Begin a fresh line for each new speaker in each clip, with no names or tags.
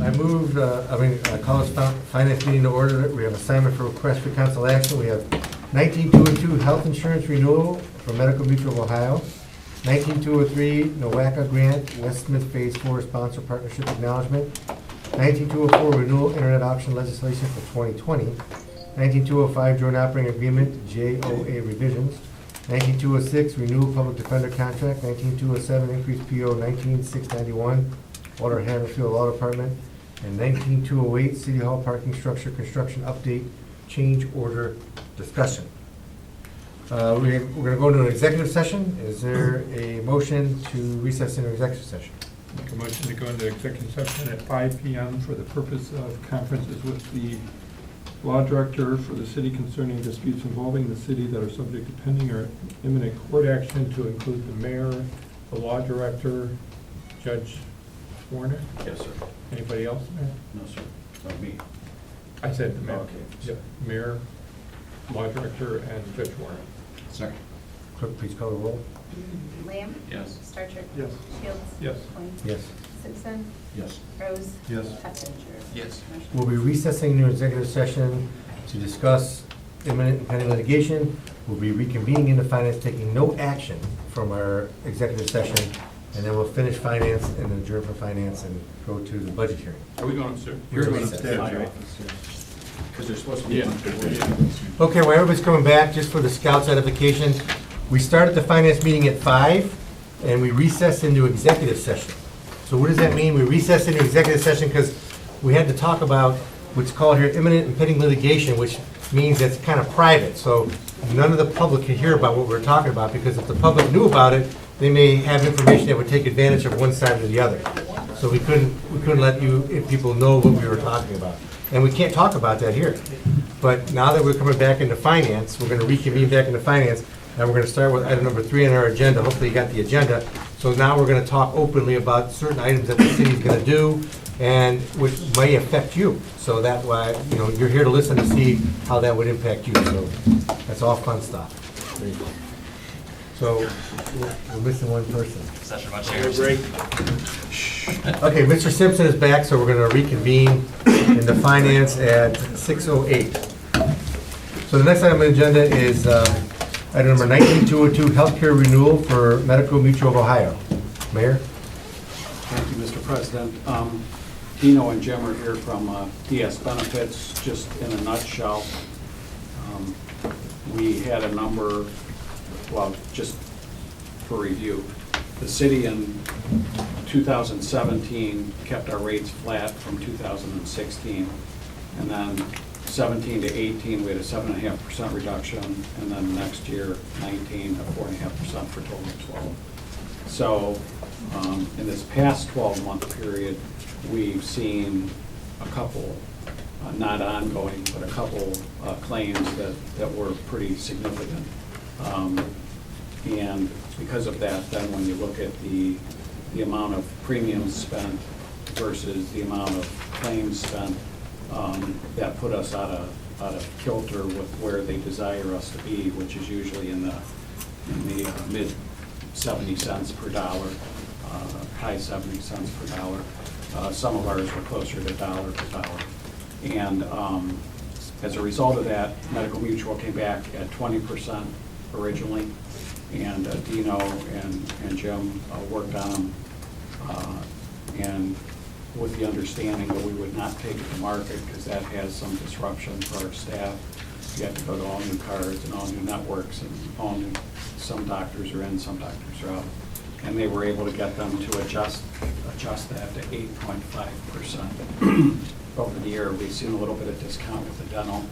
I call this finance meeting to order. We have assignment for request for council action. We have 19202 health insurance renewal for Medical Mutual of Ohio, 19203 NOACA grant, West Smith Phase 4 sponsor partnership acknowledgement, 19204 renewal internet option legislation for 2020, 19205 joint operating agreement, JOA revisions, 19206 renewal public defender contract, 19207 increase PO 19691 Water Haverfield Law Department, and 19208 City Hall parking structure construction update change order discussion. We're going to go into an executive session. Is there a motion to recess into executive session?
Make a motion to go into executive session at 5 p.m. for the purpose of conferences with the law director for the city concerning disputes involving the city that are subject to pending or imminent court action, to include the mayor, the law director, Judge Warner.
Yes, sir.
Anybody else, Mayor?
No, sir. Not me.
I said the mayor.
Okay.
Yep, mayor, law director, and Judge Warner.
Second.
Clerk, please call the roll.
Lamb?
Yes.
Starcher?
Yes.
Shields?
Yes.
Coin?
Yes.
Simpson?
Yes.
Rose?
Yes.
Heffinger?
Yes.
Motion
We'll be recessing into executive session to discuss imminent and pending litigation. We'll be reconvening into finance, taking no action from our executive session, and then we'll finish finance and then adjourn for finance and go to the budget hearing.
Are we going upstairs?
You're going upstairs,
right? Because there's supposed to be one.
Okay, while everybody's coming back, just for the scouts edification, we started the finance meeting at 5, and we recessed into executive session. So what does that mean? We recessed into executive session because we had to talk about what's called here imminent and pending litigation, which means it's kind of private. So none of the public can hear about what we're talking about, because if the public knew about it, they may have information that would take advantage of one side or the other. So we couldn't let if people know what we were talking about. And we can't talk about that here. But now that we're coming back into finance, we're going to reconvene back into finance, and we're going to start with item number 3 on our agenda. Hopefully you got the agenda. So now we're going to talk openly about certain items that the city's going to do and which may affect you. So that's why, you're here to listen to see how that would impact you. So that's all fun stuff. So we're missing one person.
Session by chairs.
Okay, Mr. Simpson is back, so we're going to reconvene into finance at 6:08. So the next item on the agenda is item number 19202, healthcare renewal for Medical Mutual of Ohio. Mayor?
Thank you, Mr. President. Dino and Jim are here from DS Benefits. Just in a nutshell, we had a number, well, just for review. The city in 2017 kept our rates flat from 2016, and then 17 to 18 we had a 7.5% reduction, and then next year 19 a 4.5% for total of 12. So in this past 12-month period, we've seen a couple, not ongoing, but a couple claims that were pretty significant. And because of that, then when you look at the amount of premiums spent versus the amount of claims spent, that put us out of kilter with where they desire us to be, which is usually in the mid 70 cents per dollar, high 70 cents per dollar. Some of ours were closer to $1 per dollar. And as a result of that, Medical Mutual came back at 20% originally, and Dino and Jim worked on them, and with the understanding that we would not take it to market because that has some disruption for our staff. You have to go to all new cards and all new networks, and all new, some doctors are in, some doctors are out. And they were able to get them to adjust that to 8.5%. Over the year, we've seen a little bit of discount with the dental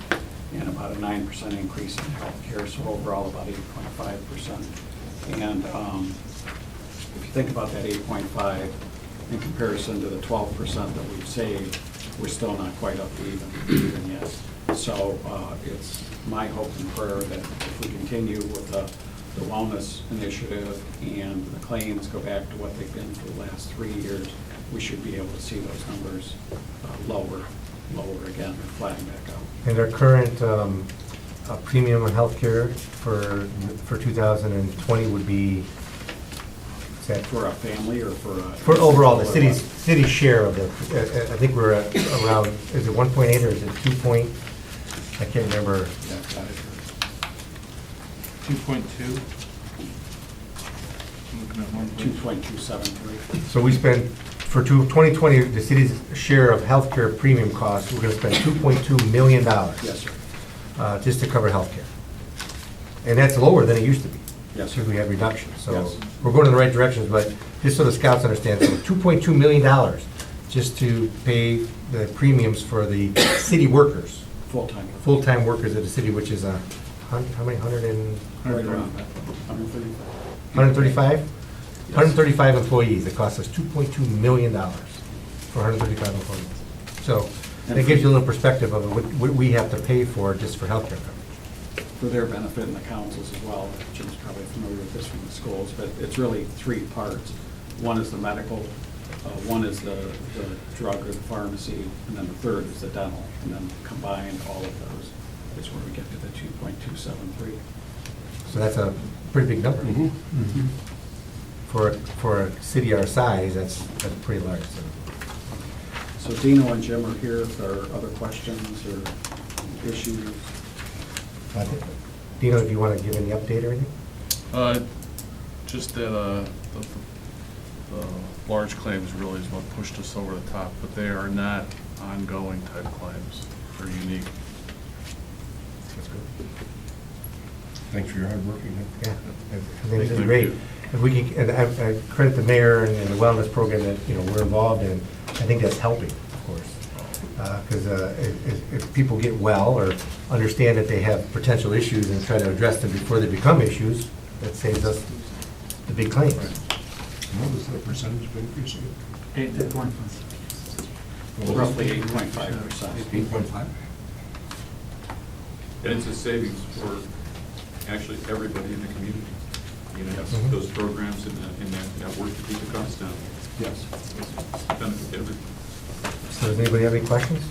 and about a 9% increase in healthcare, so overall about 8.5%. And if you think about that 8.5 in comparison to the 12% that we've saved, we're still not quite up to even yet. So it's my hope and prayer that if we continue with the wellness initiative and the claims go back to what they've been for the last 3 years, we should be able to see those numbers lower again, or flatten back out.
And our current premium on healthcare for 2020 would be Is that
For a family or for a?
for overall, the city's share of the, I think we're at around, is it 1.8 or is it 2 point? I can't remember.
Yeah, got it.
2.2. Looking at
2.273.
So we spend, for 2020, the city's share of healthcare premium costs, we're gonna spend $2.2 million.
Yes, sir.
Just to cover healthcare. And that's lower than it used to be.
Yes, sir.
Because we have reductions, so
Yes.
we're going in the right directions, but just so the scouts understand, so $2.2 million just to pay the premiums for the city workers,
Full-time.
full-time workers of the city, which is how many, 100
Right around that. 135.
135?
Yes.
135 employees, it costs us $2.2 million for 135 employees. So that gives you a little perspective of what we have to pay for just for healthcare coverage.
For their benefit and the councils as well. Jim's probably familiar with this from the schools, but it's really three parts. One is the medical, one is the drug or the pharmacy, and then the third is the dental. And then combined, all of those is where we get to the 2.273.
So that's a pretty big number. For a city our size, that's pretty large.
So Dino and Jim are here if there are other questions or issues.
Dino, if you want to give any update or anything?
Just that the large claims really is what pushed us over the top, but they are not ongoing type claims. They're unique.
That's good.
Thanks for your hard work.
Yeah, I think this is
Thank
great.
you.
If we can, and I credit the mayor and the wellness program that, we're involved in. I think that's helping, of course. Because if people get well or understand that they have potential issues and try to address them before they become issues, that saves us the big claims.
What was the percentage of increase again?
Roughly 8.5%.
8.5?
And it's a savings for actually everybody in the community.
Mhm.
Those programs and that work to keep the costs down.
Yes.
It's benefit to everybody.
So does anybody have any questions?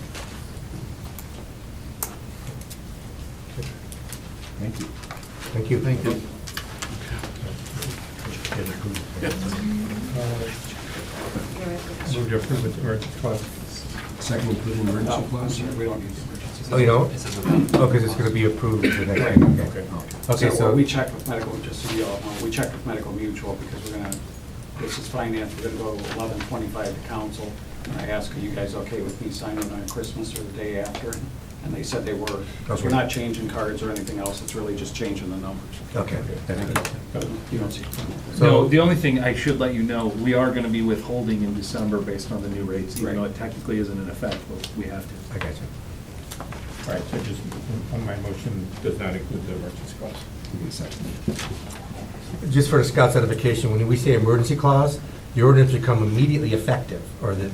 Thank you.
Thank you. Thank you.
Move to approve with emergency clause.
Second, including emergency clause?
We don't need the emergency.
Oh, you don't? Oh, because it's going to be approved the next week. Okay. Okay,
So
so
we checked with medical, just so you all know, we checked with Medical Mutual because we're gonna, this is finance, we're gonna go to 11:25 to council. And I asked, are you guys okay with me signing on Christmas or the day after? And they said they were. Because
Okay.
we're not changing cards or anything else, it's really just changing the numbers.
Okay, that's good.
You don't see.
So-
No, the only thing I should let you know, we are going to be withholding in December based on the new rates, even though
Right.
it technically isn't in effect, but we have to.
I got you.
All right, so just, on my motion does not include the emergency clause.
Give me a second.
Just for the scout certification, when we say emergency clause, the ordinance become immediately effective, or that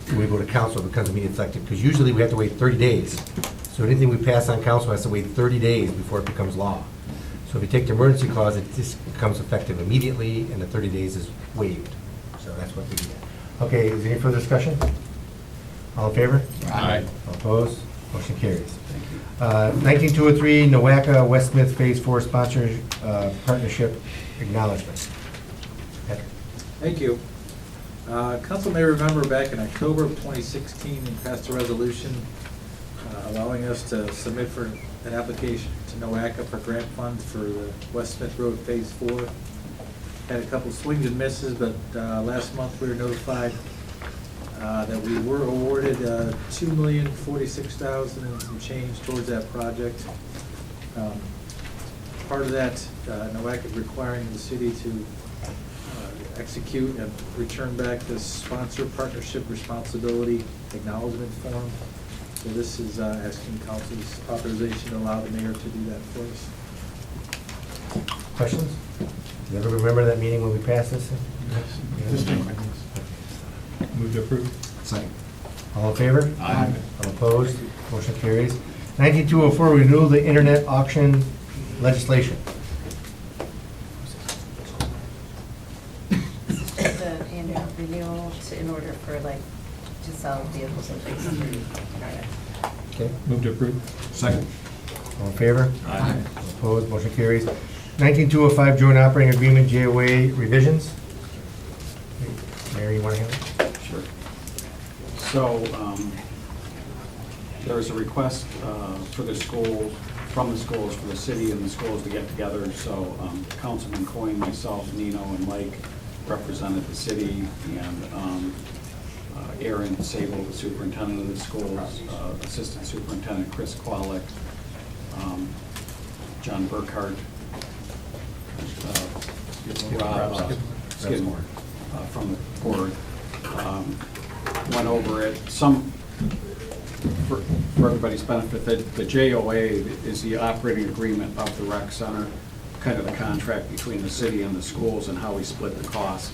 when we go to council, it becomes immediately effective, because usually we have to wait 30 days. So anything we pass on council has to wait 30 days before it becomes law. So if you take the emergency clause, it just becomes effective immediately, and the 30 days is waived. So that's what we do. Okay, is there any further discussion? All in favor?
Aye.
All opposed? Motion carries.
Thank you.
19203, NOACA West Smith Phase 4 Sponsor Partnership Acknowledgement. Patrick.
Thank you. Council may remember back in October of 2016, we passed a resolution allowing us to submit for an application to NOACA for grant funds for the West Smith Road Phase 4. Had a couple swings and misses, but last month we were notified that we were awarded $2,046,000 and some change towards that project. Part of that, NOACA is requiring the city to execute and return back the sponsor partnership responsibility acknowledgement form. So this is asking council's authorization to allow the mayor to do that for us.
Questions? You ever remember that meeting when we passed this?
Move to approve.
Second.
All in favor?
Aye.
All opposed? Motion carries. 19204, renewal the internet auction legislation.
Just an annual renewal in order for to sell vehicles and things through the internet.
Okay,
Move to approve.
Second.
all in favor?
Aye.
All opposed? Motion carries. 19205, joint operating agreement, JOA revisions. Mary, you want to handle it?
Sure. So, there was a request for the schools, from the schools, for the city and the schools to get together. So Councilman Coyne, myself, Nino, and Mike represented the city, and Aaron Sable, the superintendent of the schools, Assistant Superintendent Chris Qualick, John Burkhart, Rob Skidmore from the board, went over it. For everybody's benefit, the JOA is the operating agreement of the rec center, kind of the contract between the city and the schools and how we split the cost.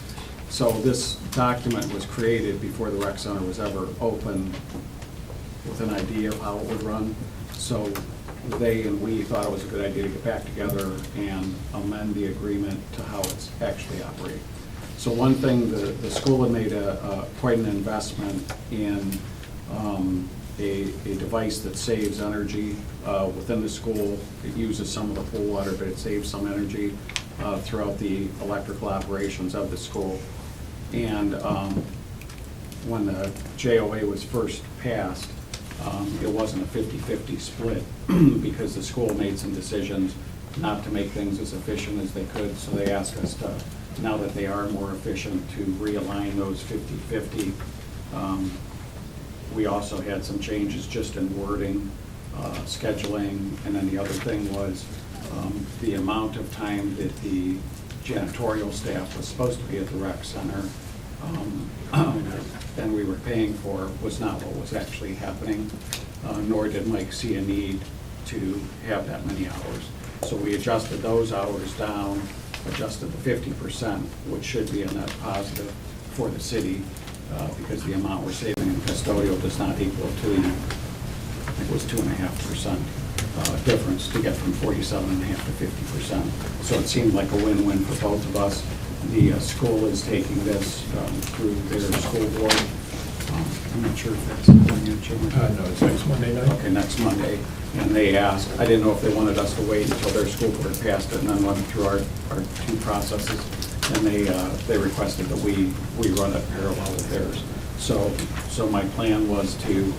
So this document was created before the rec center was ever open with an idea of how it would run. So they and we thought it was a good idea to get back together and amend the agreement to how it's actually operating. So one thing, the school had made quite an investment in a device that saves energy within the school. It uses some of the pool water, but it saves some energy throughout the electrical operations of the school. And when the JOA was first passed, it wasn't a 50-50 split because the school made some decisions not to make things as efficient as they could. So they asked us to, now that they are more efficient, to realign those 50-50. We also had some changes just in wording, scheduling, and then the other thing was the amount of time that the janitorial staff was supposed to be at the rec center and we were paying for was not what was actually happening, nor did Mike see a need to have that many hours. So we adjusted those hours down, adjusted the 50%, which should be a net positive for the city, because the amount we're saving in custodial does not equal to, I think it was 2.5% difference to get from 47.5% to 50%. So it seemed like a win-win for both of us. The school is taking this through their school board. I'm not sure if that's going yet, Jim.
No, it's next Monday night.
Okay, next Monday. And they asked, I didn't know if they wanted us to wait until their school board passed it and then run through our two processes. And they requested that we run it parallel with theirs. So my plan was to,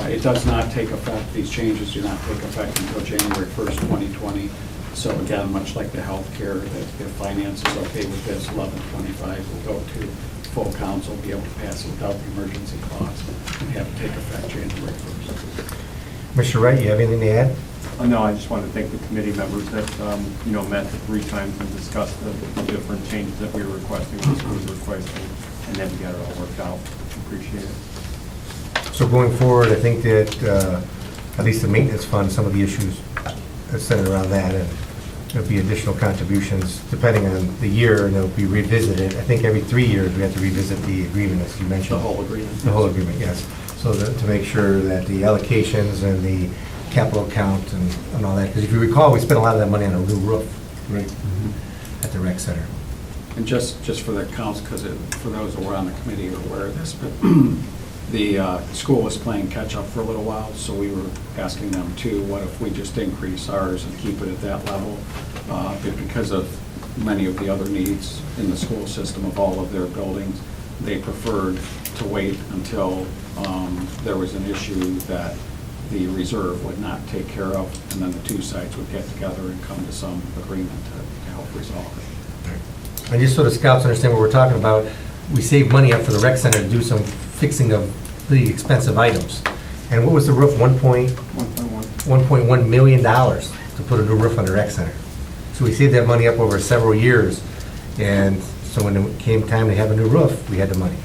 it does not take effect, these changes do not take effect until January 1st, 2020. So again, much like the healthcare, if finance is okay with this, 1125 will go to full council, be able to pass it without the emergency clause and have it take effect January 1st.
Mr. Wright, you have anything to add?
No, I just want to thank the committee members that, met 3 times and discussed the different changes that we were requesting, the schools were requesting, and then we got it all worked out. Appreciate it.
So going forward, I think that at least the maintenance fund, some of the issues are centered around that, and there'll be additional contributions depending on the year, and they'll be revisited. I think every 3 years, we have to revisit the agreement, as you mentioned.
The whole agreement.
The whole agreement, yes. So to make sure that the allocations and the capital account and all that, because if you recall, we spent a lot of that money on a new roof. Right. At the rec center.
And just for the council, because for those who were on the committee are aware of this, but the school was playing catch-up for a little while, so we were asking them too, what if we just increase ours and keep it at that level? But because of many of the other needs in the school system of all of their buildings, they preferred to wait until there was an issue that the reserve would not take care of, and then the two sides would get together and come to some agreement to help resolve it.
And just so the scouts understand what we're talking about, we saved money up for the rec center to do some fixing of the expensive items. And what was the roof, 1.1 million dollars to put a new roof on the rec center. So we saved that money up over several years, and so when it came time to have a new roof, we had the money.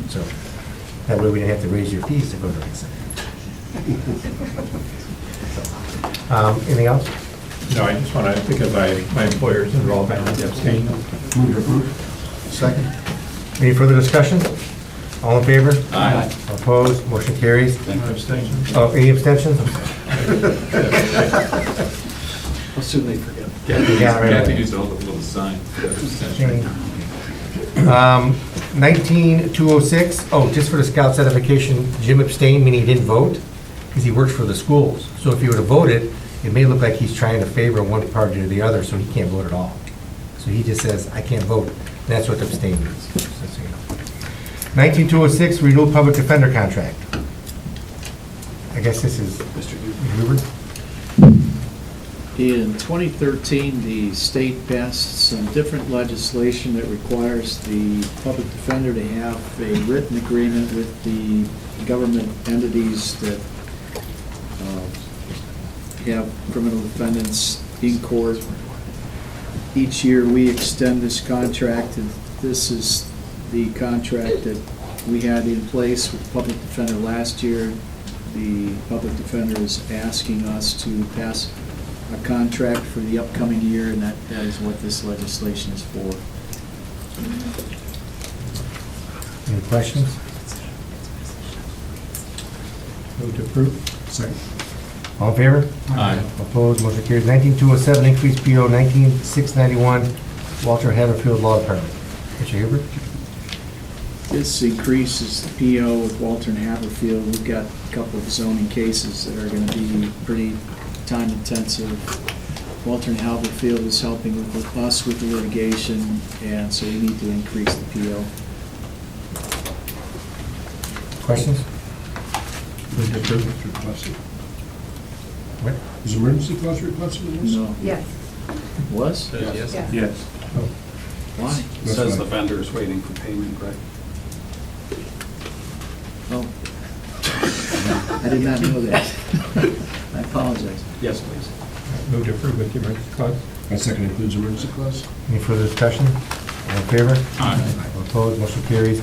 So that way we didn't have to raise your fees to go to the rec center. Anything else?
No, I just want to, because my employer's involved, I abstain.
Move to approve.
Second. Any further discussion? All in favor?
Aye.
Opposed? Motion carries.
Abstention.
Oh, any abstentions?
How soon they forget.
Yeah, right.
Kathy used all the little signs.
19206, oh, just for the Scouts edification, Jim abstained, meaning he didn't vote, because he works for the schools. So if he would have voted, it may look like he's trying to favor one party or the other, so he can't vote at all. So he just says, I can't vote. That's what abstain means, just so you know. 19206, renewal public defender contract. I guess this is
Mr.
Hubert.
In 2013, the state passed some different legislation that requires the public defender to have a written agreement with the government entities that have criminal defendants in court. Each year, we extend this contract, and this is the contract that we had in place with the public defender last year. The public defender is asking us to pass a contract for the upcoming year, and that is what this legislation is for.
Any questions?
Move to approve.
Second.
All in favor?
Aye.
Opposed, motion carries. 19207, increase PO 19691, Walter Haverfield Law Department. Mr. Hubert?
This increases the PO with Walter and Haverfield. We've got a couple of zoning cases that are going to be pretty time-intensive. Walter and Haverfield is helping with us with the litigation, and so we need to increase the PO.
Questions?
Move to approve. Requested.
What?
Is emergency clause requested in this?
No.
Yes.
Was?
Yes.
Yes.
Yes.
Why?
It
That's
says
fine.
the vendor is waiting for payment, correct?
Oh. I did not know that. I apologize.
Yes, please.
Move to approve with the emergency clause.
My second includes emergency clause.
Any further discussion? All in favor?
Aye.
Opposed, motion carries.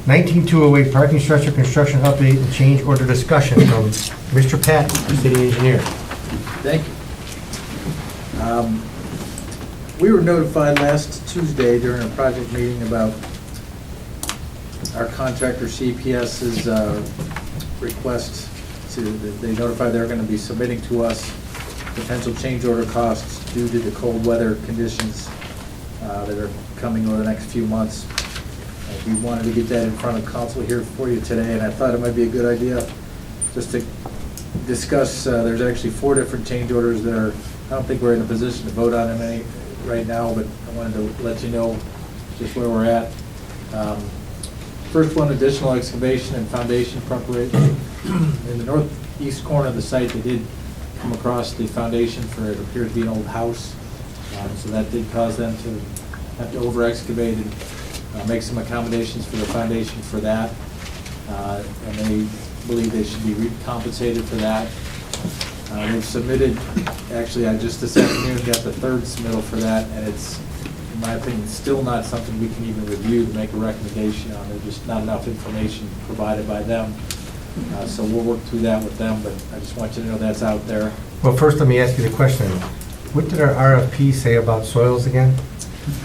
19208, parking structure construction update and change order discussion from Mr. Patton, our city engineer.
Thank you. We were notified last Tuesday during a project meeting about our contractor CPS's request to, they notified they're going to be submitting to us potential change order costs due to the cold weather conditions that are coming over the next few months. We wanted to get that in front of council here for you today, and I thought it might be a good idea just to discuss. There's actually 4 different change orders that are, I don't think we're in a position to vote on them any right now, but I wanted to let you know just where we're at. First one, additional excavation and foundation preparation. In the northeast corner of the site, they did come across the foundation for, it appeared to be an old house. So that did cause them to have to over-excavate and make some accommodations for the foundation for that. And they believe they should be compensated for that. They've submitted, actually, I just this afternoon got the 3rd submittal for that, and it's, in my opinion, still not something we can even review to make a recommendation on. There's just not enough information provided by them. So we'll work through that with them, but I just want you to know that's out there.
Well, first, let me ask you the question. What did our RFP say about soils again?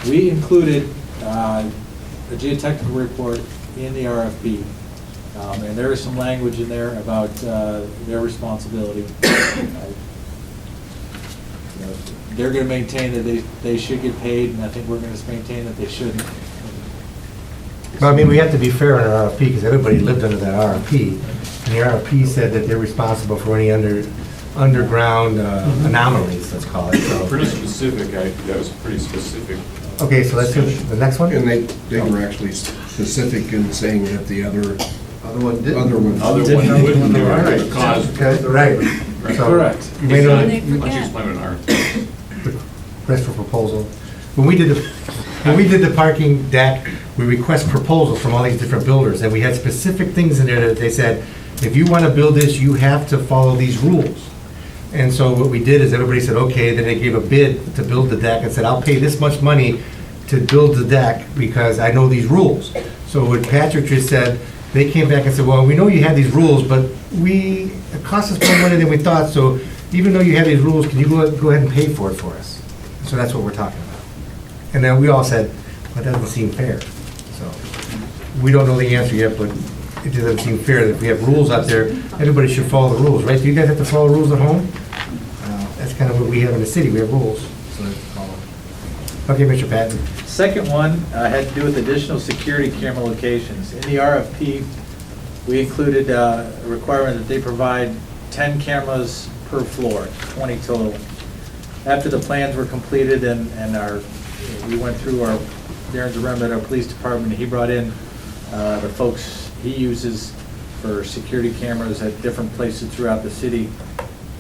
We included a geotechnical report in the RFP, and there is some language in there about their responsibility. They're going to maintain that they should get paid, and I think we're going to maintain that they shouldn't.
Well, I mean, we have to be fair in our RFP, because everybody lived under that RFP. And the RFP said that they're responsible for any underground anomalies, let's call it. So-
Pretty specific, that was pretty specific.
Okay, so let's do the next one.
And they were actually specific in saying that the other one.
Other one wouldn't do it, because
Okay, right. So,
Correct.
You may know,
They
Let's just
forget.
blame it on our.
request for proposal. When we did the parking deck, we request proposals from all these different builders, and we had specific things in there that they said, if you want to build this, you have to follow these rules. And so what we did is everybody said, okay, then they gave a bid to build the deck and said, I'll pay this much money to build the deck because I know these rules. So what Patrick just said, they came back and said, well, we know you have these rules, but it costs us more money than we thought, so even though you have these rules, can you go ahead and pay for it for us? So that's what we're talking about. And then we all said, well, that doesn't seem fair. So we don't know the answer yet, but it doesn't seem fair that if we have rules out there, everybody should follow the rules, right? Do you guys have to follow rules at home? That's kind of what we have in the city, we have rules. So let's follow. Okay, Mr. Patton.
Second one had to do with additional security camera locations. In the RFP, we included a requirement that they provide 10 cameras per floor, 20 total. After the plans were completed and we went through Darren Zaremba at our police department, he brought in the folks he uses for security cameras at different places throughout the city.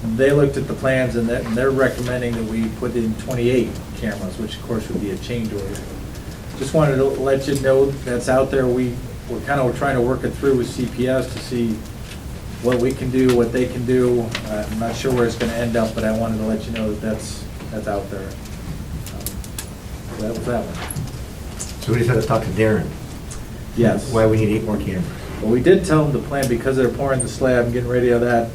And they looked at the plans and they're recommending that we put in 28 cameras, which of course would be a change order. Just wanted to let you know that's out there. We're kind of trying to work it through with CPS to see what we can do, what they can do. I'm not sure where it's going to end up, but I wanted to let you know that that's out there. So that was that one.
So we just had to talk to Darren.
Yes.
Why we need 8 more cameras.
Well, we did tell them to plan, because they're pouring the slab and getting ready of that,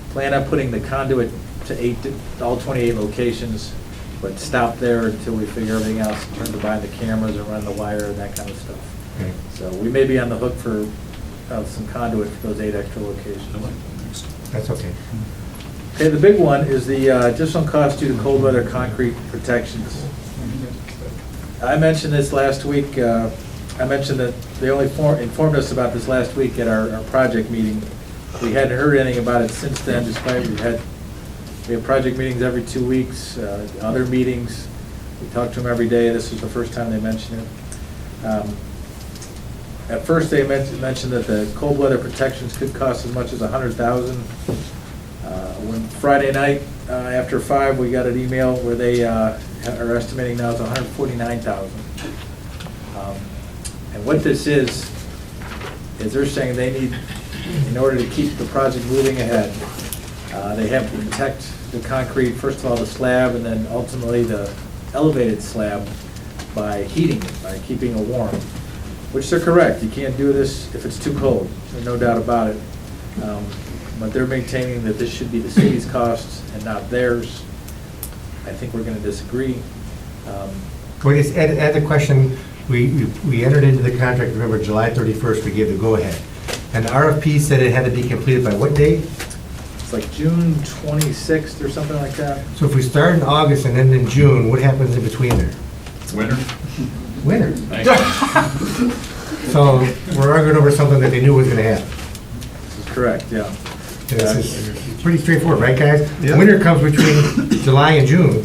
plan on putting the conduit to all 28 locations, but stop there until we figure everything else, turn to buying the cameras and run the wire and that kind of stuff.
Okay.
So we may be on the hook for some conduit for those 8 extra locations.
That's okay.
Okay, the big one is the additional cost due to cold weather concrete protections. I mentioned this last week. I mentioned that they only informed us about this last week at our project meeting. We hadn't heard anything about it since then, despite we have project meetings every 2 weeks, other meetings. We talk to them every day. This was the first time they mentioned it. At first, they mentioned that the cold weather protections could cost as much as $100,000. When Friday night after 5, we got an email where they are estimating now it's $149,000. And what this is they're saying they need, in order to keep the project moving ahead, they have to protect the concrete, first of all, the slab, and then ultimately the elevated slab by heating it, by keeping it warm. Which they're correct. You can't do this if it's too cold. There's no doubt about it. But they're maintaining that this should be the city's costs and not theirs. I think we're going to disagree.
Can we just add the question? We entered into the contract, remember, July 31st, we gave the go-ahead. And the RFP said it had to be completed by what date?
It's like June 26th or something like that.
So if we start in August and end in June, what happens in between there?
Winter?
Winter.
Thank you.
So we're arguing over something that they knew was going to happen.
This is correct, yeah.
And this is pretty straightforward, right, guys?
Yeah.
Winter comes between July and June.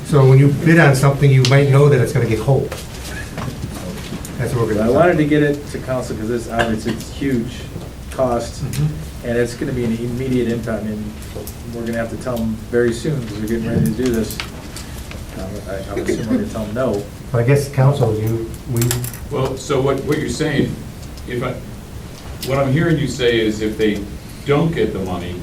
So when you bid on something, you might know that it's going to get cold. That's what we're going to
I
do.
wanted to get it to council because this, obviously, it's huge cost, and it's going to be an immediate impact. I mean, we're going to have to tell them very soon because we're getting ready to do this. I would assume we're going to tell them no.
But I guess council,
Well, so what you're saying, what I'm hearing you say is if they don't get the money,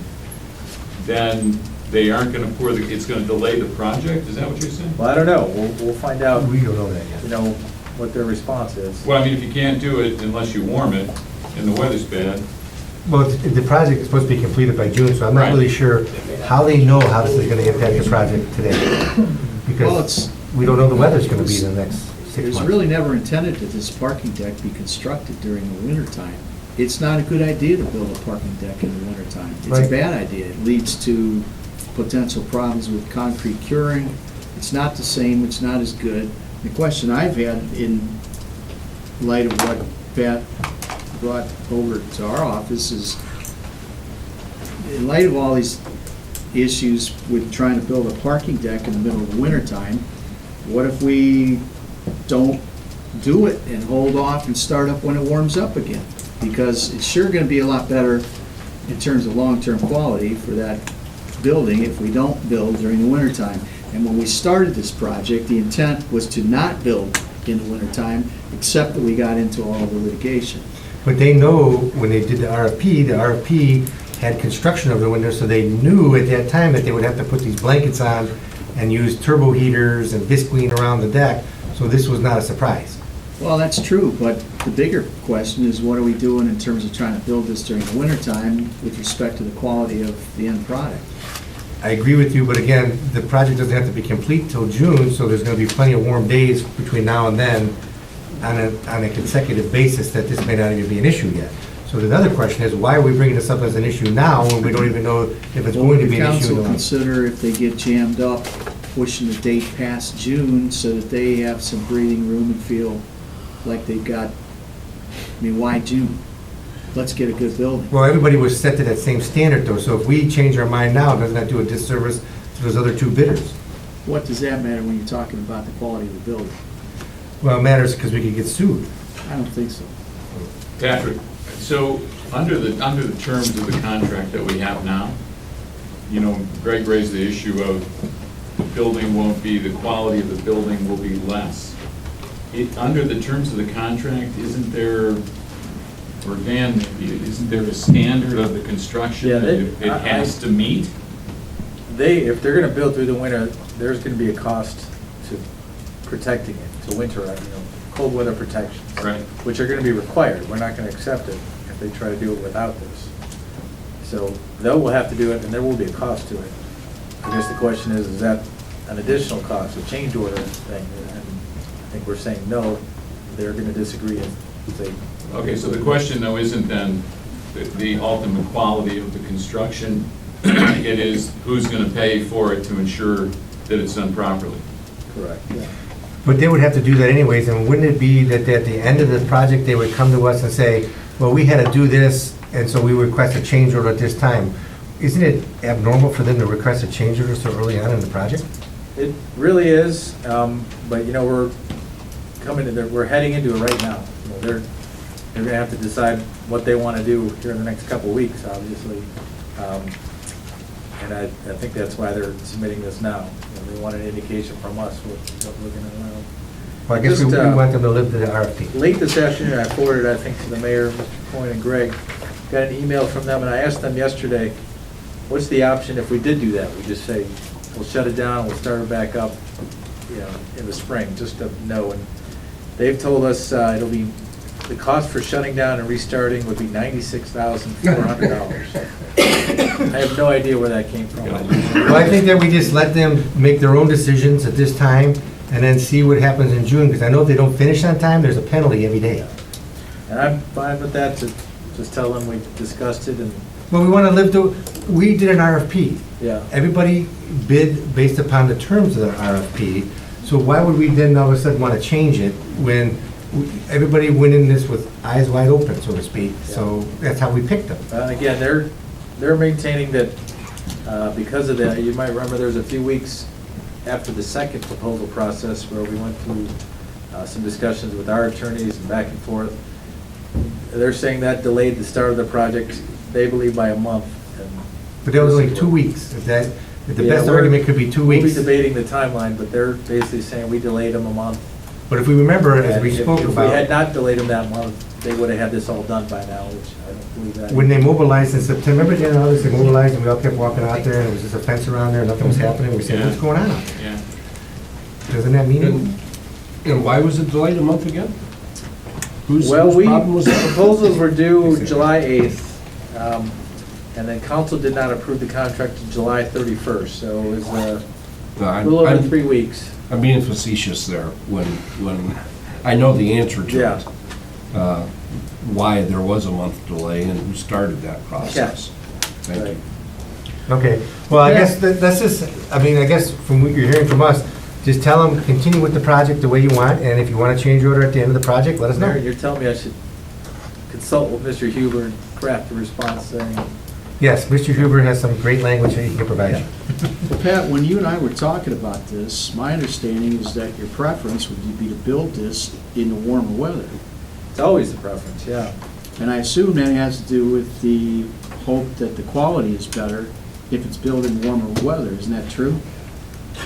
then they aren't gonna it's gonna delay the project, is that what you're saying?
Well, I don't know. We'll find out,
we don't know that yet.
you know, what their response is.
Well, I mean, if you can't do it unless you warm it and the weather's bad,
Well, the project is supposed to be completed by June, so I'm not
Right.
really sure how they know how this is going to impact the project today.
Well,
Because we don't know the weather's going to be in the next 6
It was
months.
really never intended that this parking deck be constructed during the wintertime. It's not a good idea to build a parking deck in the wintertime. It's a
Right.
bad idea. It leads to potential problems with concrete curing. It's not the same, it's not as good. The question I've had in light of what Pat brought over to our office is, in light of all these issues with trying to build a parking deck in the middle of the wintertime, what if we don't do it and hold off and start up when it warms up again? Because it's sure gonna be a lot better in terms of long-term quality for that building if we don't build during the wintertime. And when we started this project, the intent was to not build in the wintertime, except that we got into all the litigation.
But they know, when they did the RFP had construction over the winter, so they knew at that time that they would have to put these blankets on and use turbo heaters and visqueen around the deck, so this was not a surprise.
Well, that's true, but the bigger question is, what are we doing in terms of trying to build this during the wintertime with respect to the quality of the end product?
I agree with you, but again, the project doesn't have to be complete till June, so there's gonna be plenty of warm days between now and then on a consecutive basis that this may not even be an issue yet. So the other question is, why are we bringing this up as an issue now when we don't even know if it's going to be an issue?
Council consider if they get jammed up, pushing the date past June so that they have some breathing room and feel like they've got, I mean, why June? Let's get a good building.
Well, everybody was set to that same standard though, so if we change our mind now, doesn't that do a disservice to those other two bidders?
What does that matter when you're talking about the quality of the building?
Well, it matters because we could get sued.
I don't think so.
Patrick, so under the terms of the contract that we have now, you know, Greg raised the issue of the building won't be, the quality of the building will be less. Under the terms of the contract, isn't there, or Dan, isn't there a standard of the construction
Yeah,
that it has to meet?
If they're gonna build through the winter, there's gonna be a cost to protecting it, to winter, cold weather protections.
Right.
Which are gonna be required. We're not gonna accept it if they try to do it without this. So they will have to do it, and there will be a cost to it. I guess the question is that an additional cost, a change order thing? And I think we're saying no, they're gonna disagree and say.
Okay, so the question though isn't then the ultimate quality of the construction, it is who's gonna pay for it to ensure that it's done properly.
Correct, yeah.
But they would have to do that anyways, and wouldn't it be that at the end of the project, they would come to us and say, well, we had to do this, and so we request a change order at this time? Isn't it abnormal for them to request a change order so early on in the project?
It really is, but you know, we're heading into it right now. You know, they're gonna have to decide what they wanna do here in the next couple of weeks, obviously. And I think that's why they're submitting this now. You know, they want an indication from us what we're gonna allow.
Well, I guess we want them to live to the RFP.
Late this afternoon, I forwarded, I think, to the mayor, Mr. Coyne and Greg, got an email from them, and I asked them yesterday, what's the option if we did do that? We just say, we'll shut it down, we'll start it back up, you know, in the spring, just to know. And they've told us it'll be, the cost for shutting down and restarting would be $96,400. I have no idea where that came from.
Well, I think that we just let them make their own decisions at this time, and then see what happens in June, because I know if they don't finish on time, there's a penalty every day.
And I'm fine with that, to just tell them we discussed it, and,
Well, we want to live to, we did an RFP.
yeah.
Everybody bid based upon the terms of the RFP, so why would we then all of a sudden want to change it when everybody went in this with eyes wide open, so to speak? So that's how we picked them.
Again, they're maintaining that because of that, you might remember there was a few weeks after the second proposal process where we went through some discussions with our attorneys and back and forth. They're saying that delayed the start of the project, they believe, by a month.
But that was only 2 weeks. If the
Yeah,
best
we're-
argument could be 2 weeks.
We'll be debating the timeline, but they're basically saying we delayed them a month.
But if we remember, as we
And
spoke
If we had
about,
not delayed them that month, they would have had this all done by now, which I don't believe that.
when they mobilized in September, remember Jan and others, they mobilized and we all kept walking out there and there was just a fence around there, nothing was happening. We said,
Yeah.
what's going on?
Yeah.
Doesn't that mean?
And why was it delayed a month again? Whose
Well,
problem was that?
proposals were due July 8th, and then council did not approve the contract until July 31st, so it was a little over 3 weeks.
I'm being facetious there when I know the answer to
Yeah.
it. Why there was a month delay and who started that process. Thank you.
Right.
Okay, well, I guess that's just, I mean, I guess from what you're hearing from us, just tell them, continue with the project the way you want, and if you want to change order at the end of the project, let us know.
Mayor, you're telling me I should consult with Mr. Huber and craft a response saying,
Yes, Mr. Huber has some great language that he can provide you.
Well, Pat, when you and I were talking about this, my understanding is that your preference would be to build this in the warmer weather.
it's always the preference, yeah.
And I assume that has to do with the hope that the quality is better if it's built in warmer weather. Isn't that true?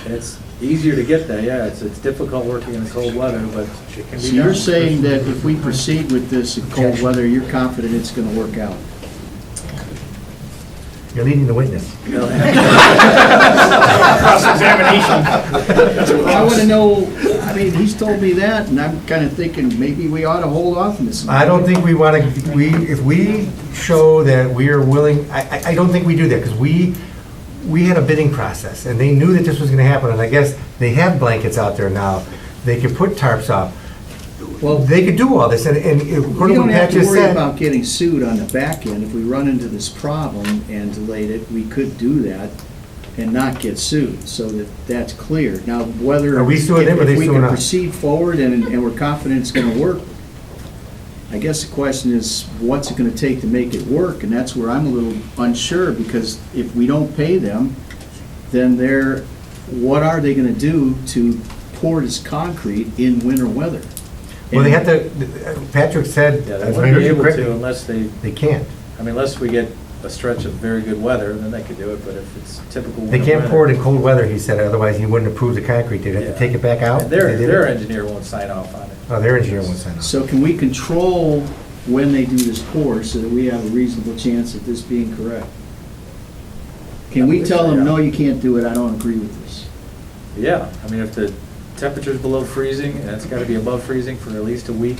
And it's easier to get that, yeah. It's difficult working in the cold weather, but it can be
So
done.
you're saying that if we proceed with this in cold weather, you're confident it's going to work out?
You're leading the witness.
I want to know, I mean, he's told me that, and I'm kind of thinking maybe we ought to hold off on this.
I don't think we want to, if we show that we are willing, I don't think we do that, because we had a bidding process, and they knew that this was going to happen, and I guess they have blankets out there now. They could put tarps up.
Well,
They could do all this, and
we
according to
don't
what
have
Pat
to
just
worry
said.
about getting sued on the back end. If we run into this problem and delayed it, we could do that and not get sued, so that's clear. Now, whether.
Are we suing them or they
If we
suing
can
us?
proceed forward and we're confident it's gonna work, I guess the question is, what's it gonna take to make it work? And that's where I'm a little unsure, because if we don't pay them, then what are they gonna do to pour this concrete in winter weather?
Well, they have to, Patrick said,
Yeah,
if
they
I
wouldn't
heard
be
you
able
correctly,
to unless they,
they can't.
I mean, unless we get a stretch of very good weather, then they could do it, but if it's typical
They
winter
can't pour it
weather-
in cold weather, he said, otherwise he wouldn't approve the concrete. They'd have to
Yeah.
take it back out.
And
if
their,
they did
their
it.
engineer won't sign off on it.
Oh, their engineer won't sign off.
So can we control when they do this pour so that we have a reasonable chance of this being correct? Can we tell them, no, you can't do it, I don't agree with this?
Yeah, I mean, if the temperature's below freezing, and it's gotta be above freezing for at least a week,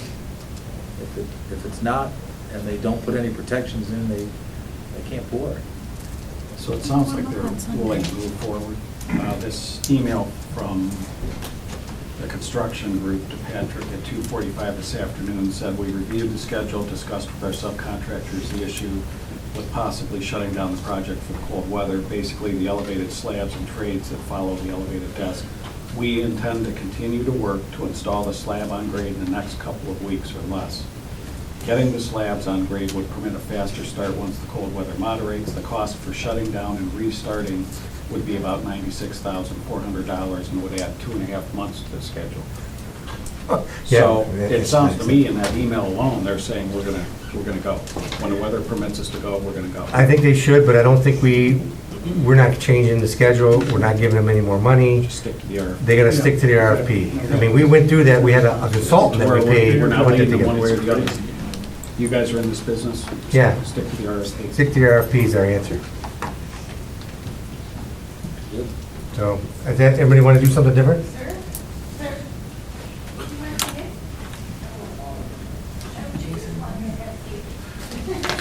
if it's not, and they don't put any protections in, they can't pour it.
So it sounds like they're willing to move forward. This email from the construction group to Patrick at 2:45 this afternoon said, "We reviewed the schedule, discussed with our subcontractors the issue with possibly shutting down the project for the cold weather, basically the elevated slabs and trades that follow the elevated desk. We intend to continue to work to install the slab on grade in the next couple of weeks or less. Getting the slabs on grade would permit a faster start once the cold weather moderates. The cost for shutting down and restarting would be about $96,400 and would add 2.5 months to the schedule."
Yeah,
So
that-
it sounds to me in that email alone, they're saying we're gonna go. When the weather permits us to go, we're gonna go.
I think they should, but I don't think we're not changing the schedule, we're not giving them any more money.
Just stick to the RFP.
They gotta stick to the RFP. I mean, we went through that, we had a consultant that we paid.
We're not
put that
leaning
together.
one way or the other. You guys are in this business.
Yeah.
Stick to the RFP.
Stick to the RFP is our answer. So, is that, everybody wanna do something different?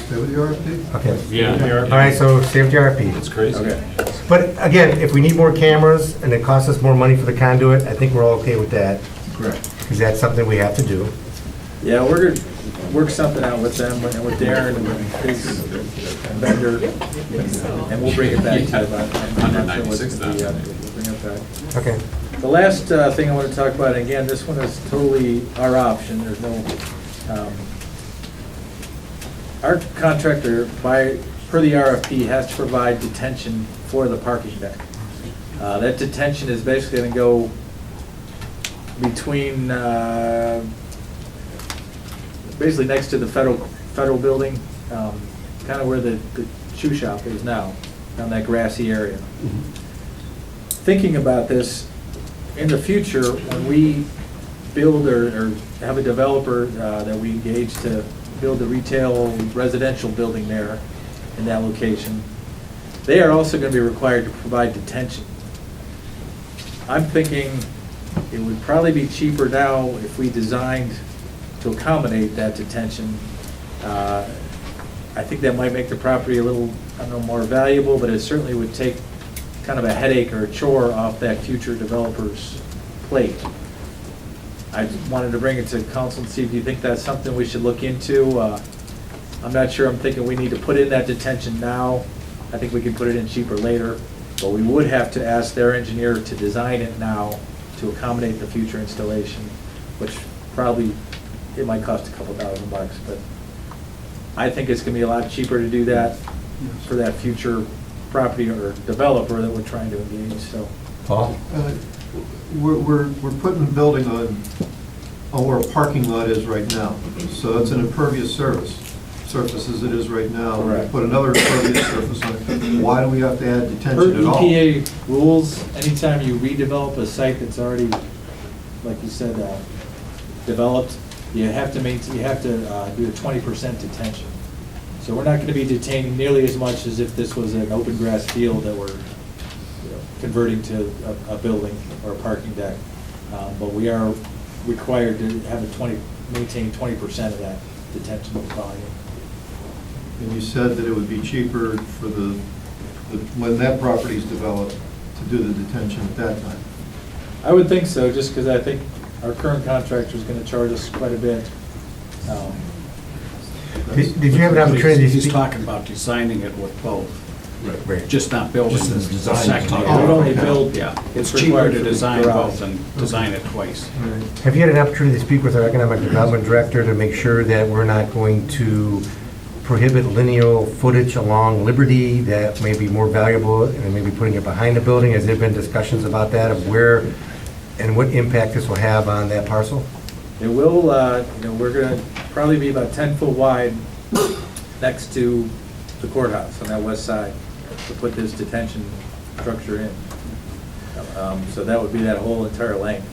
Stay with the RFP?
Okay.
Yeah.
All right, so stay with the RFP.
It's crazy.
Okay.
But again, if we need more cameras and it costs us more money for the conduit, I think we're all okay with that,
Correct.
because that's something we have to do.
Yeah, we're gonna work something out with them, and with Darren and with his vendor, and we'll bring it back to you about. I'm not sure what it's gonna be yet, but we'll bring it back.
Okay.
The last thing I want to talk about, and again, this one is totally our option, there's no, our contractor, per the RFP, has to provide detention for the parking deck. That detention is basically going to go between, basically next to the federal building, kind of where the shoe shop is now, down that grassy area. Thinking about this, in the future, when we build or have a developer that we engage to build a retail residential building there in that location, they are also going to be required to provide detention. I'm thinking it would probably be cheaper now if we designed to accommodate that detention. I think that might make the property a little, I don't know, more valuable, but it certainly would take kind of a headache or a chore off that future developer's plate. I just wanted to bring it to council and see if you think that's something we should look into. I'm not sure, I'm thinking we need to put in that detention now. I think we can put it in cheaper later, but we would have to ask their engineer to design it now to accommodate the future installation, which probably, it might cost a couple $1,000, but I think it's gonna be a lot cheaper to do that for that future property or developer that we're trying to engage, so.
Paul?
We're putting the building on where a parking lot is right now. So it's an impervious surface as it is right now.
Correct.
Put another impervious surface on it. Why do we have to add
Per
detention at all?
EPA rules, anytime you redevelop a site that's already, like you said, developed, you have to maintain, you have to do a 20% detention. So we're not going to be detaining nearly as much as if this was an open grass field that we're converting to a building or a parking deck. But we are required to have maintain 20% of that detention volume.
And you said that it would be cheaper for when that property is developed to do the detention at that time.
I would think so, just because I think our current contractor is going to charge us quite a bit.
Did you have an opportunity to
He's
speak?
talking about designing it with both,
Right.
just not building
Just
the
the design.
second.
We would only build.
Yeah, it's
It's
cheaper
required
to
for the
design
garage.
both than design it twice.
Have you had an opportunity to speak with our economic development director to make sure that we're not going to prohibit lineal footage along Liberty that may be more valuable and maybe putting it behind the building? Has there been discussions about that, of where and what impact this will have on that parcel?
It will, we're gonna probably be about 10 foot wide next to the courthouse on that west side to put this detention structure in. So that would be that whole entire length.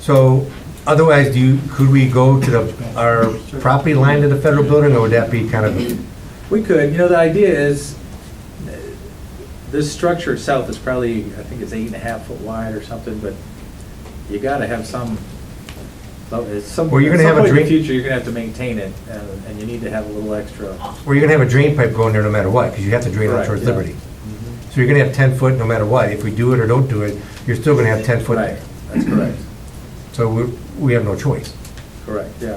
So otherwise, could we go to our property line to the federal building, or would that be kind of,
We could, the idea is, this structure itself is probably, I think it's 8.5 foot wide or something, but you gotta have some,
Well, you're gonna have a
in the
drain-
future, you're gonna have to maintain it, and you need to have a little extra.
or you're gonna have a drain pipe going there no matter what, because you have to drain out
Correct,
towards
yeah.
Liberty. So you're gonna have 10 foot no matter what. If we do it or don't do it, you're still gonna have 10 foot
Right,
there.
that's correct,
So we have no choice.
correct, yeah.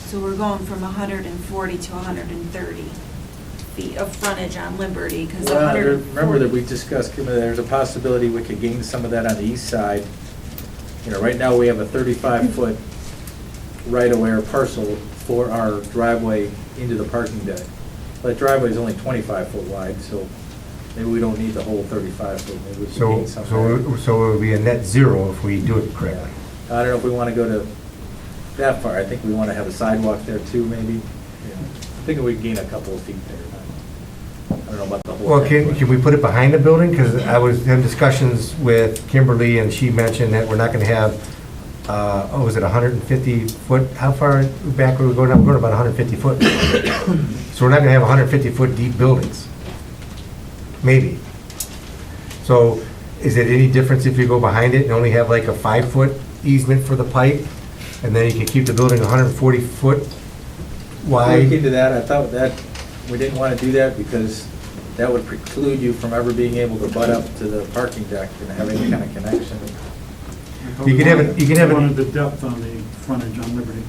So we're going from 140 to 130 feet of frontage on Liberty, because
Well,
140...
remember that we discussed, Kim, there's a possibility we could gain some of that on the east side. Right now, we have a 35-foot right-of-way or parcel for our driveway into the parking deck. That driveway is only 25 foot wide, so maybe we don't need the whole 35 foot. Maybe we could
So,
gain some there.
so it would be a net zero if we do it correctly.
I don't know if we want to go to that far. I think we want to have a sidewalk there too, maybe. I think we can gain a couple of feet there. I don't know about the whole.
Well,
thing,
can we put it behind the building? Because I was having discussions with Kimberly, and she mentioned that we're not gonna have, was it 150 foot? How far back were we going? I'm going about 150 foot. So we're not gonna have 150 foot deep buildings. Maybe. So is it any difference if you go behind it and only have like a 5 foot easement for the pipe? And then you can keep the building 140 foot
Before we get
wide?
into that, I thought that we didn't want to do that because that would preclude you from ever being able to butt up to the parking deck and have any kind of connection.
You can have it, you can have
Wanted
it,
the depth on the frontage on Liberty.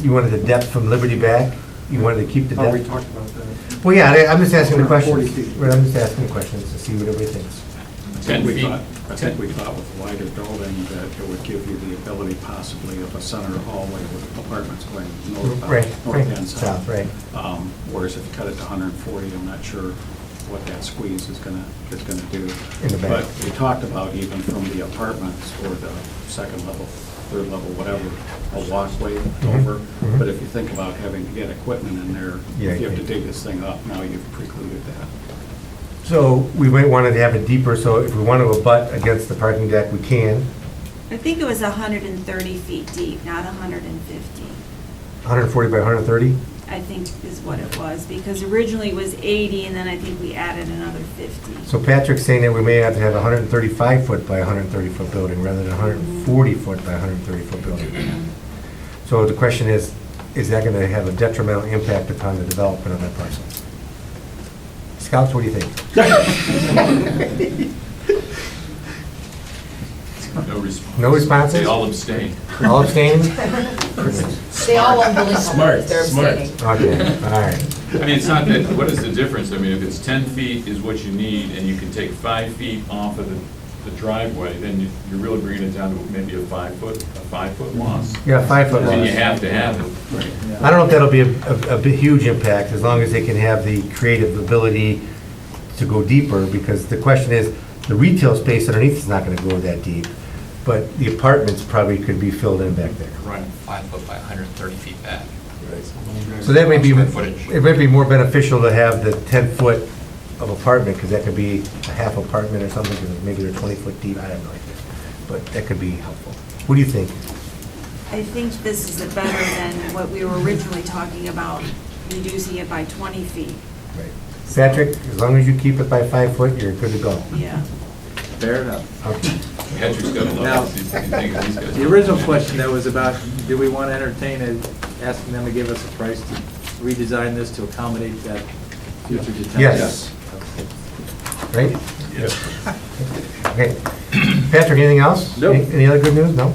you wanted the depth from Liberty back? You wanted to keep the
Oh, we
depth?
talked about that.
Well, yeah, I'm just asking the
40
questions.
feet.
Right, I'm just asking the questions to see what everybody thinks.
10 feet.
I think we thought with a wider building that it would give you the ability possibly of a center hallway with apartments going north,
Right,
north
right,
and south.
south, right.
Whereas if you cut it to 140, I'm not sure what that squeeze is gonna do.
In the back.
But we talked about even from the apartments or the second level, third level, whatever, a walkway over.
mhm.
But if you think about having to get equipment in there,
Yeah,
if you have to
yeah.
dig this thing up, now you've precluded that.
So we might want to have it deeper, so if we want to abut against the parking deck, we can.
I think it was 130 feet deep, not 150,
140 by 130?
I think is what it was, because originally it was 80, and then I think we added another 50.
So Patrick's saying that we may have to have a 135 foot by 130 foot building rather than a 140 foot by 130 foot building. So the question is that going to have a detrimental impact upon the development of that parcel? Scouts, what do you think?
No response.
No responses?
They all abstain.
All abstaining?
They all unbelievable,
Smart,
they're
smart.
abstaining.
Okay, all right.
I mean, it's not that, what is the difference? I mean, if it's 10 feet is what you need, and you can take 5 feet off of the driveway, then you're really bringing it down to maybe a 5 foot loss.
Yeah, 5 foot
And you
loss.
have to have it.
I don't know if that'll be a big, huge impact, as long as they can have the creative ability to go deeper, because the question is, the retail space underneath is not gonna go that deep, but the apartments probably could be filled in back there.
Run 5 foot by 130 feet back.
So that may be,
Square footage.
it might be more beneficial to have the 10 foot of apartment, because that could be a half apartment or something, because maybe they're 20 foot deep, I have no idea. But that could be helpful. What do you think?
I think this is better than what we were originally talking about, reducing it by 20 feet.
Right. Patrick, as long as you keep it by 5 foot, you're good to go.
Yeah.
Fair enough.
Okay.
Patrick's got a
Now,
lot of these guys.
The original question that was about, do we want to entertain asking them to give us a price to redesign this to accommodate that future detention?
Yes. Right? Okay. Patrick, anything else?
Nope.
Any other good news? No?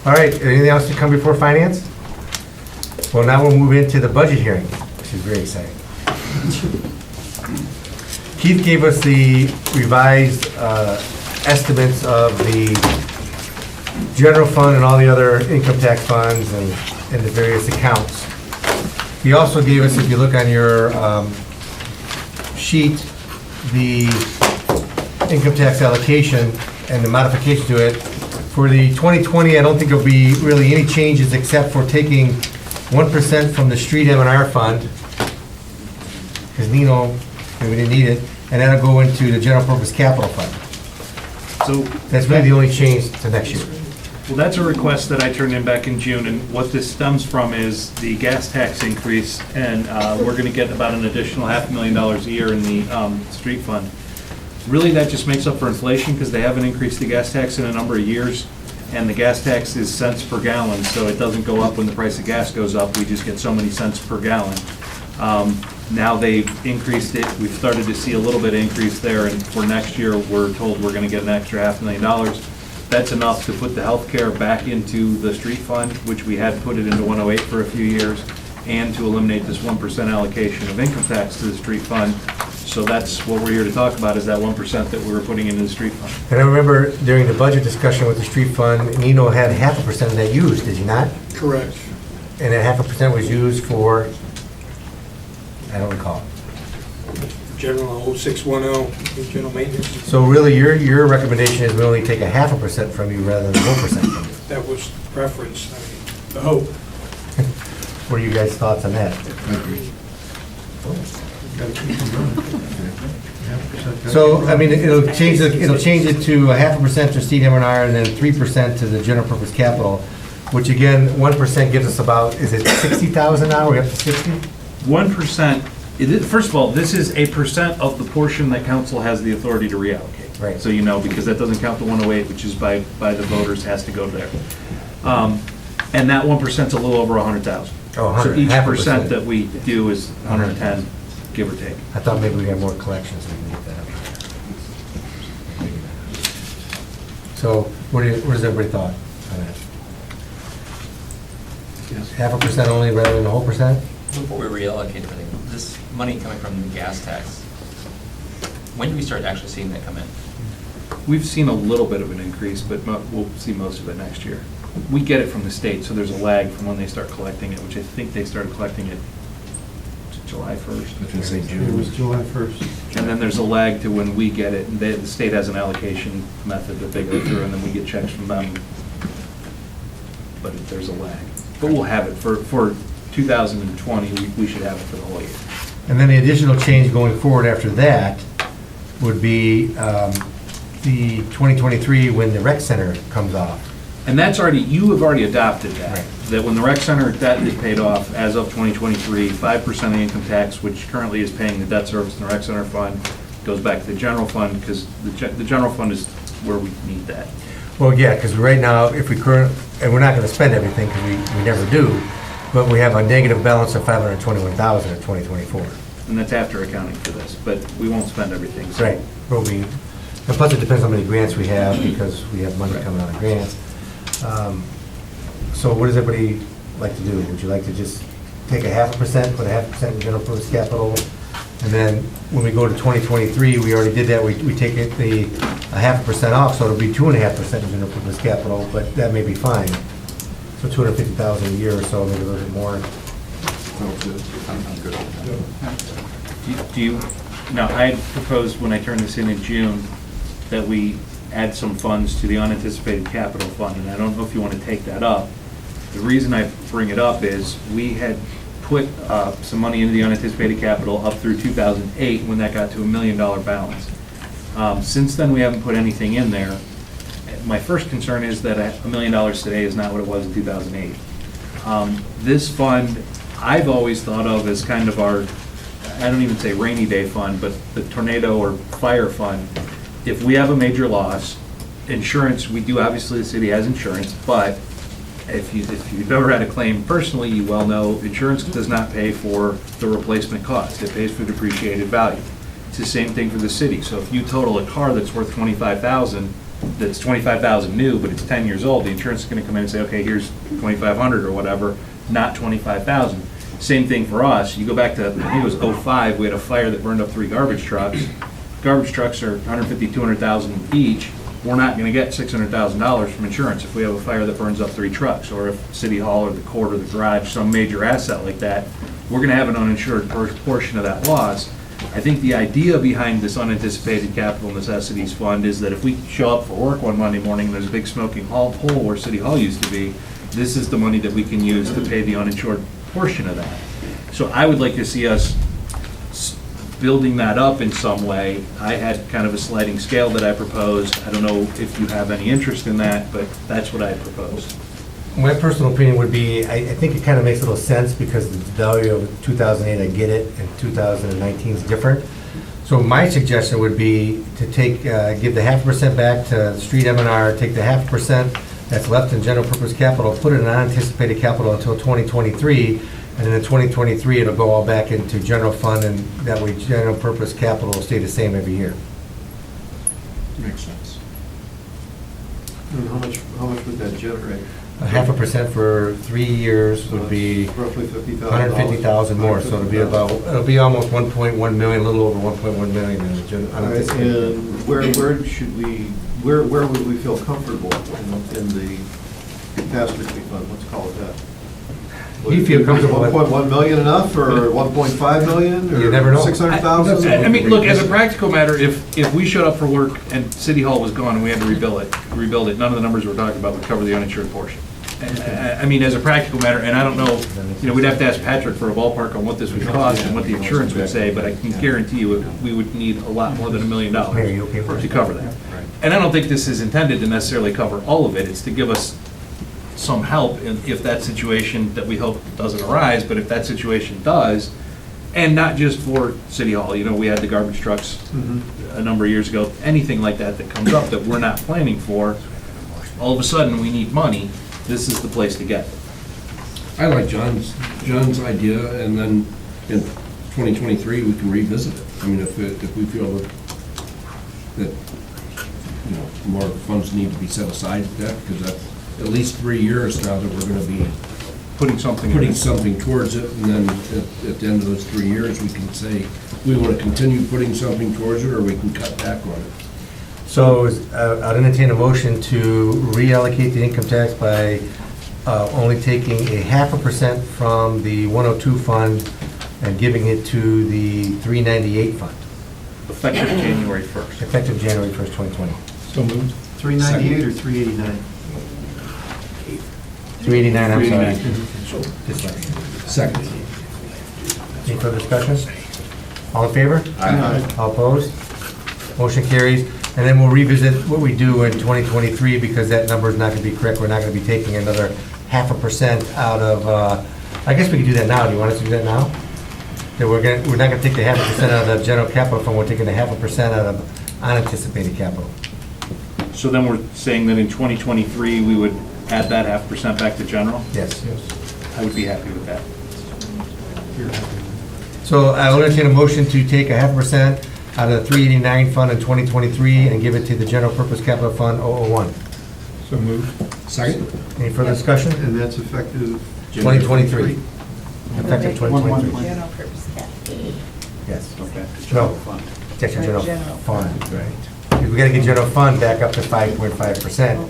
All right, anything else to come before finance? Well, now we'll move into the budget hearing, which is very exciting. Keith gave us the revised estimates of the general fund and all the other income tax funds and the various accounts. He also gave us, if you look on your sheet, the income tax allocation and the modification to it. For the 2020, I don't think there'll be really any changes except for taking 1% from the street M&R fund, because Nino, we didn't need it, and that'll go into the general purpose capital fund.
So
That's really the only change to next year.
Well, that's a request that I turned in back in June, and what this stems from is the gas tax increase, and we're gonna get about an additional $500,000 a year in the street fund. Really, that just makes up for inflation, because they haven't increased the gas tax in a number of years, and the gas tax is cents per gallon, so it doesn't go up when the price of gas goes up, we just get so many cents per gallon. Now they've increased it, we've started to see a little bit of increase there, and for next year, we're told we're gonna get an extra $500,000. That's enough to put the healthcare back into the street fund, which we had put it into 108 for a few years, and to eliminate this 1% allocation of income tax to the street fund. So that's what we're here to talk about, is that 1% that we were putting into the street fund.
And I remember during the budget discussion with the street fund, Nino had 0.5% of that used, did he not?
Correct.
And that 0.5% was used for, I don't recall.
General 0610, general maintenance.
So really, your recommendation is we only take 0.5% from you rather than 1% from you.
That was preference, the hope.
What are you guys' thoughts on that? So, I mean, it'll change it to 0.5% to street M&R and then 3% to the general purpose capital, which again, 1% gives us about, is it 60,000 now, we're up to 60?
1%, first of all, this is a percent of the portion that council has the authority to reallocate.
Right.
So you know, because that doesn't count the 108, which is by the voters, has to go there. And that 1%'s a little over 100,000.
Oh,
So
100,
each
0.5%.
percent that we do is 110, give or take.
I thought maybe we had more collections, we can get that up. So, what does everybody thought on that? 0.5% only rather than the whole percent?
Before we reallocate everything, this money coming from the gas tax, when do we start actually seeing that come in?
We've seen a little bit of an increase, but we'll see most of it next year. We get it from the state, so there's a lag from when they start collecting it, which I think they started collecting it July 1st.
I can say
It
June.
was July 1st.
And then there's a lag to when we get it, and the state has an allocation method that they go through, and then we get checks from them. But there's a lag. But we'll have it for 2020, we should have it for the whole year.
And then the additional change going forward after that would be the 2023 when the rec center comes off.
And that's already, you have already adopted that.
Right.
That when the rec center debt is paid off as of 2023, 5% of the income tax, which currently is paying the debt service in the rec center fund, goes back to the general fund, because the general fund is where we need that.
Well, yeah, because right now, if we and we're not going to spend everything, because we never do, but we have a negative balance of 521,000 in 2024.
And that's after accounting for this, but we won't spend everything. So.
Right. Well, and plus it depends on how many grants we have, because we have money coming out of grants. So what does everybody like to do? Would you like to just take 0.5%, put 0.5% in general purpose capital, and then when we go to 2023, we already did that, we take it the 0.5% off, so it'll be 2.5% in general purpose capital, but that may be fine. So 250,000 a year or so, maybe a little bit more.
Do you, now, I had proposed when I turned this in June that we add some funds to the unanticipated capital fund, and I don't know if you want to take that up. The reason I bring it up is we had put some money into the unanticipated capital up through 2008 when that got to $1 million balance. Since then, we haven't put anything in there. My first concern is that $1 million today is not what it was in 2008. This fund, I've always thought of as kind of our, I don't even say rainy day fund, but the tornado or fire fund. If we have a major loss, insurance, we do, obviously the city has insurance, but if you've ever had a claim personally, you well know insurance does not pay for the replacement cost. It pays for depreciated value. It's the same thing for the city. So if you total a car that's worth $25,000, that's $25,000 new, but it's 10 years old, the insurance is going to come in and say, okay, here's $2,500 or whatever, not $25,000. Same thing for us. You go back to, I think it was 2005, we had a fire that burned up 3 garbage trucks. Garbage trucks are $150,000, $200,000 each. We're not going to get $600,000 from insurance if we have a fire that burns up 3 trucks, or if City Hall or the court or the garage, some major asset like that, we're going to have an uninsured portion of that loss. I think the idea behind this unanticipated capital necessities fund is that if we show up for work one Monday morning and there's a big smoking hole where City Hall used to be, this is the money that we can use to pay the uninsured portion of that. So I would like to see us building that up in some way. I had kind of a sliding scale that I proposed. I don't know if you have any interest in that, but that's what I proposed.
My personal opinion would be, I think it kind of makes a little sense because the value of 2008, I get it, and 2019 is different. So my suggestion would be to take, give the 0.5% back to street M&R, take the 0.5% that's left in general purpose capital, put it in unanticipated capital until 2023, and then in 2023, it'll go all back into general fund, and that way general purpose capital will stay the same every year.
Makes sense.
And how much would that generate?
0.5% for 3 years would be
Roughly $50,000.
150,000 more, so it'll be almost 1.1 million, a little over 1.1 million in unanticipated.
And where should we, where would we feel comfortable in the catastrophe fund? Let's call it that.
You feel comfortable with-
1.1 million enough, or 1.5 million, or
You never know.
600,000?
I mean, look, as a practical matter, if we showed up for work and City Hall was gone and we had to rebuild it, none of the numbers we're talking about would cover the uninsured portion. I mean, as a practical matter, and I don't know, we'd have to ask Patrick for a ballpark on what this would cost and what the insurance would say, but I can guarantee you we would need a lot more than $1 million to cover that. And I don't think this is intended to necessarily cover all of it. It's to give us some help if that situation that we hope doesn't arise, but if that situation does, and not just for City Hall, we had the garbage trucks a number of years ago, anything like that that comes up that we're not planning for, all of a sudden we need money, this is the place to get it.
I like John's idea, and then in 2023, we can revisit it. I mean, if we feel that more funds need to be set aside for that, because that's at least 3 years now that we're going to be
putting something
towards it, and then at the end of those 3 years, we can say, we want to continue putting something towards it, or we can cut back on it.
So I'd entertain a motion to reallocate the income tax by only taking a 0.5% from the 102 fund and giving it to the 398 fund,
Effective January 1st.
effective January 1st, 2020.
So moved.
398 or 389?
389, I'm sorry.
Second.
Any further discussion? All in favor?
Aye.
All opposed? Motion carries. And then we'll revisit what we do in 2023, because that number is not going to be correct. We're not going to be taking another 0.5% out of, I guess we can do that now. Do you want us to do that now? That we're not going to take the 0.5% out of the general capital fund, we're taking the 0.5% out of unanticipated capital.
So then we're saying that in 2023, we would add that 0.5% back to general?
Yes.
I would be happy with that.
So I'll entertain a motion to take a 0.5% out of the 389 fund in 2023 and give it to the general purpose capital fund 001.
So moved.
Second.
Any further discussion?
And that's effective?
2023. Effective 2023.
General purpose capital.
Yes.
Okay.
No.
Fund.
It's actually general
General
fund, right. We gotta get general fund back up to 5.5%,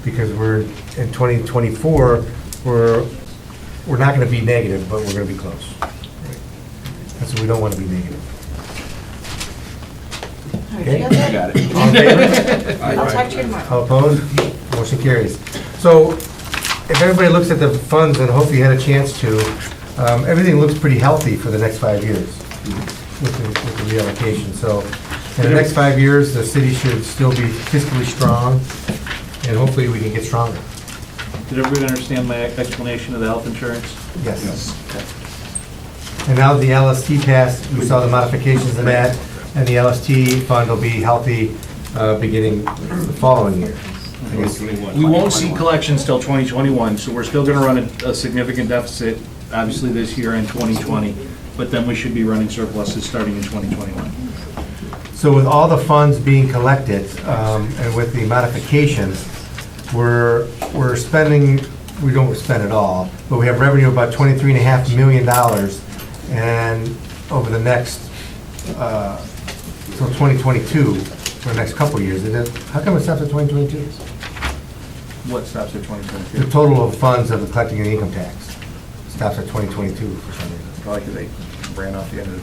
because we're, in 2024, we're not gonna be negative, but we're gonna be close. That's what we don't wanna be negative. Okay?
I
got it.
All in favor?
I'll talk to you tomorrow.
All opposed? Motion carries. So if everybody looks at the funds, and hopefully you had a chance to, everything looks pretty healthy for the next 5 years with the reallocation. So in the next 5 years, the city should still be fiscally strong, and hopefully we can get stronger.
Did everybody understand my explanation of the health insurance?
Yes. And now the LST passed, we saw the modifications of that, and the LST fund will be healthy beginning the following year. I guess.
We won't see collections till 2021, so we're still gonna run a significant deficit, obviously this year and 2020, but then we should be running surpluses starting in 2021.
So with all the funds being collected, and with the modifications, we're spending, we don't spend it all, but we have revenue of about $23.5 million, and over the next, till 2022, for the next couple of years. How come it stops at 2022?
What stops at 2022?
The total of funds of the collecting of the income tax stops at 2022 for some reason.
Probably because they ran off the end of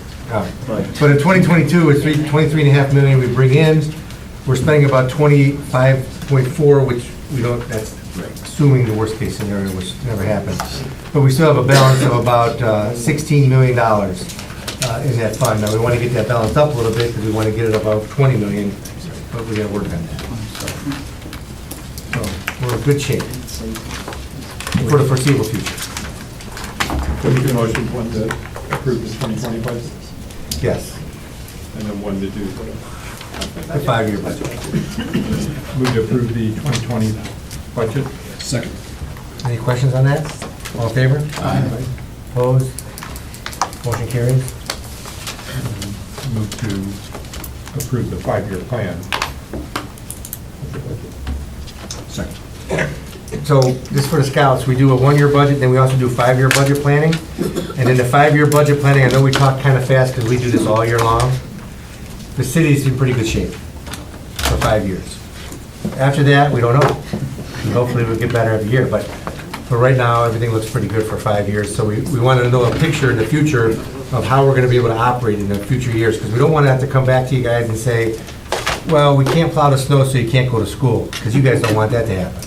But in 2022, it's 23.5 million we bring in. We're spending about 25.4, which we don't, that's assuming the worst case scenario, which never happened. But we still have a balance of about $16 million in that fund. Now, we want to get that balance up a little bit because we want to get it above 20 million, but we got to work on that. So we're in good shape for the foreseeable future.
So we can motion one to approve the 2020 budget,
Yes,
and then one to do
the 5-year budget.
move to approve the 2020 budget.
Second.
Any questions on that? All in favor?
Aye.
Opposed? Motion carries.
Move to approve the 5-year plan.
Second.
So this for the scouts, we do a 1-year budget, then we also do 5-year budget planning. And in the 5-year budget planning, I know we talk kind of fast because we do this all year long. The city's in pretty good shape for 5 years. After that, we don't know. And hopefully we'll get better every year, but for right now, everything looks pretty good for 5 years. So we want to know a picture in the future of how we're going to be able to operate in the future years, because we don't want to have to come back to you guys and say, well, we can't plow the snow so you can't go to school, because you guys don't want that to happen.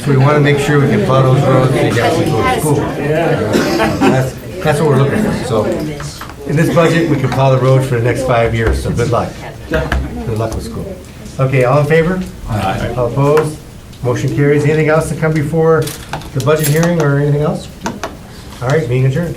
So we want to make sure we can plow those roads so you guys can go to school. That's what we're looking for. So in this budget, we can plow the roads for the next 5 years, so good luck. Good luck with school. Okay, all in favor?
Aye.
All opposed? Motion carries. Anything else to come before the budget hearing or anything else? All right, meeting adjourned.